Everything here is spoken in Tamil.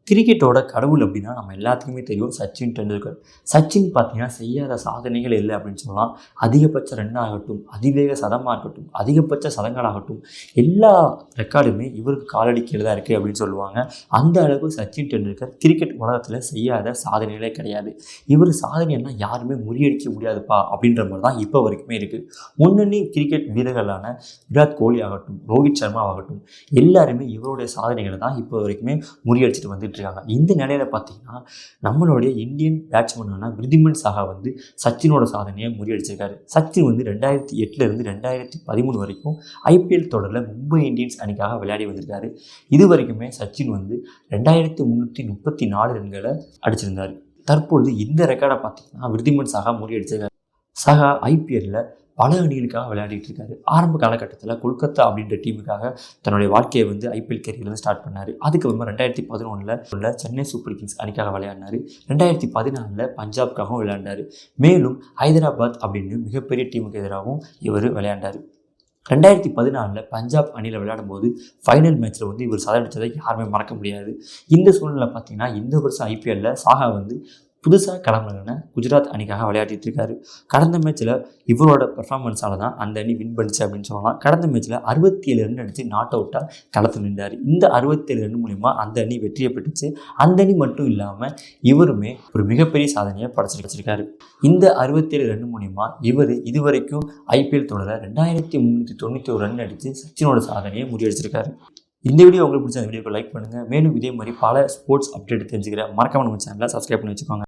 கிரிக்கெட்டோட கடவுள் அப்படின்னா நம்ம எல்லாத்துக்குமே தெரியும் சச்சின் டெண்டுல்கர். சச்சின் பார்த்தீங்கன்னா செய்யாத சாதனைகள் இல்லை அப்படின்னு சொல்லலாம். அதிகபட்ச ரன் ஆகட்டும், அதிவேக சதமாக இருக்கட்டும், அதிகபட்ச சதங்களாகட்டும், எல்லா ரெக்கார்டுமே இவருக்கு காலடி கீழே தான் இருக்குது அப்படின்னு சொல்லுவாங்க. அந்த அளவுக்கு சச்சின் டெண்டுல்கர் கிரிக்கெட் உலகத்தில் செய்யாத சாதனைகளே கிடையாது. இவர் சாதனைன்னா யாருமே முறியடிக்க முடியாதுப்பா அப்படின்ற மாதிரி தான் இப்போ வரைக்குமே இருக்குது. முன்னணி கிரிக்கெட் வீரர்களான விராட் கோலி ஆகட்டும், ரோஹித் சர்மா ஆகட்டும், எல்லாருமே இவருடைய சாதனைகளை தான் இப்போ வரைக்குமே முறியடிச்சிட்டு வந்துட்டு இருக்காங்க. இந்த நிலையில பார்த்தீங்கன்னா நம்மளுடைய இந்தியன் பேட்ஸ்மேனான விருதிமன் சாகா வந்து சச்சினோட சாதனையை முறியடிச்சிருக்காரு. சச்சின் வந்து 2008 2013 வரைக்கும் ஐபிஎல் தொடரில் மும்பை இந்தியன்ஸ் அணிக்காக விளையாடி வந்திருக்காரு. இது வரைக்குமே சச்சின் வந்து 2334 ரன்களை அடிச்சிருந்தார். தற்பொழுது இந்த ரெக்கார்டை பார்த்தீங்கன்னா விருதிமன் சாகா முறியடிச்சிருக்காரு. சாகா ஐபிஎல்ல பல அணிகளுக்காக விளையாடிட்டு இருக்காரு. ஆரம்ப காலகட்டத்தில் கொல்கத்தா அப்படின்ற டீமுக்காக தன்னுடைய வாழ்க்கையை வந்து ஐபிஎல் கேரியர்லேருந்து ஸ்டார்ட் பண்ணார். அதுக்கப்புறமா 2011 உள்ள சென்னை சூப்பர் கிங்ஸ் அணிக்காக விளையாடினார். 2014 பஞ்சாப்காகவும் விளையாண்டார். மேலும் ஹைதராபாத் அப்படின்னு மிகப்பெரிய டீமுக்கு எதிராகவும் இவர் விளையாண்டார். 2014 பஞ்சாப் அணியில் விளையாடும் போது ஃபைனல் மேட்ச்சில் வந்து இவர் சாதனைச்சதை யாருமே மறக்க முடியாது. இந்த சூழ்நிலை பார்த்தீங்கன்னா இந்த வருஷம் ஐபிஎல்லில் சாகா வந்து புதுசாக கிளம்புன குஜராத் அணிக்காக விளையாடிட்டு இருக்காரு. கடந்த மேட்ச்சில் இவரோட பெர்ஃபார்மன்ஸால் தான் அந்த அணி வின் பண்ணிச்சு அப்படின்னு சொல்லலாம். கடந்த மேட்ச்சில் 67 ரன் அடித்து நாட் அவுட்டாக களத்தில் நின்றார். இந்த 67 ரன் மூலிமா அந்த அணி வெற்றியை பெற்றுச்சு. அந்த அணி மட்டும் இல்லாமல் இவருமே ஒரு மிகப்பெரிய சாதனையை படைச்சிருக்காரு. இந்த 67 ரன் மூலிமா இவர் இதுவரைக்கும் ஐபிஎல் தொடர 2391 ரன் அடித்து சச்சினோட சாதனையை முறியடிச்சிருக்காரு. இந்த வீடியோ உங்களுக்கு பிடிச்ச அந்த வீடியோக்கு லைக் பண்ணுங்கள். மேலும் இதே மாதிரி பல ஸ்போர்ட்ஸ் அப்டேட் தெரிஞ்சுக்கிறேன். மறக்காம நம்ம சேனலை சப்ஸ்கிரைப் பண்ணி வச்சுக்கோங்க.